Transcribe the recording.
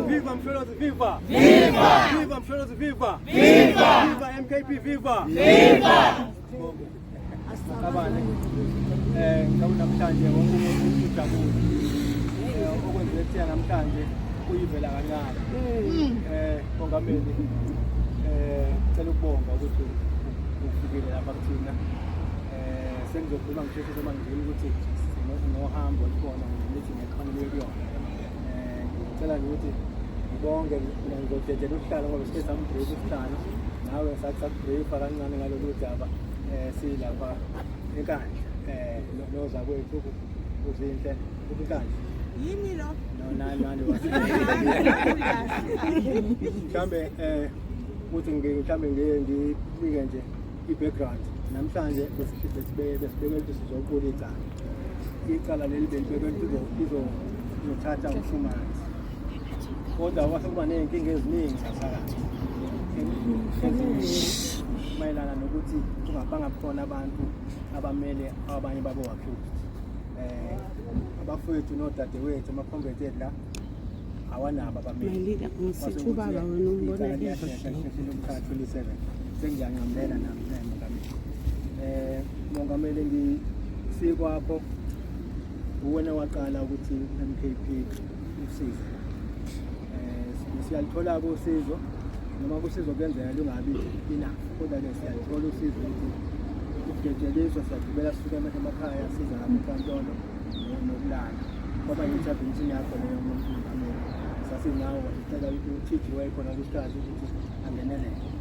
Viva Msholozi, viva! Viva! Viva Msholozi, viva! Viva! Viva MKP, viva! Viva! Abane ngicabanga namhlanje wonke umuntu ujabule. Okwenzeke kuthina namhlanje kuyivela kancane. Mongameli cela ukubonga ukuthi ufikile lapha kuthina. Sengizokhuluma ngisheshe noma ngidlule ukuthi nohambo likhona ngithi ngekhona lekuyona. Ngicela ukuthi ngibonge ngizodedela ukuhlala ngoba sike sambrief isihlalo nawe sakubreefa kancane ngalolu daba silapha enkandla noza kwethu uzinhle ukunkandla yini lo nani mhlambe uthi mhlambe ngibike nje i-background namhlanje besibeke ukuthi sizokuboleka icala leli belibeke ukuthi izothatha uShumanzi kodwa wasekuba nenkinga eziningi ngaphakathi mayelana nokuthi kungabanga khona abantu abamele abanye babo accused abafowethu nodadewethu ama-convicted la awanabo abameli ngisithuba baba wena umbona umthathu 27 sengiyanqamlela nami mongameli mongameli ngisikwapho uwena waqala ukuthi MKP usizo siyalithola usizo noma kusizo kuyenzeka lungabi enough kodwa ke siyalithola usizo ukuthi ukudedeleliswa siyagibela sisuka emakhaya siza ngabenkantolo nokulala ngoba intervention yakho leyo muntu sasinawo icela ukuthi uThiji wayekhona kusikhathi ukuthi angenelele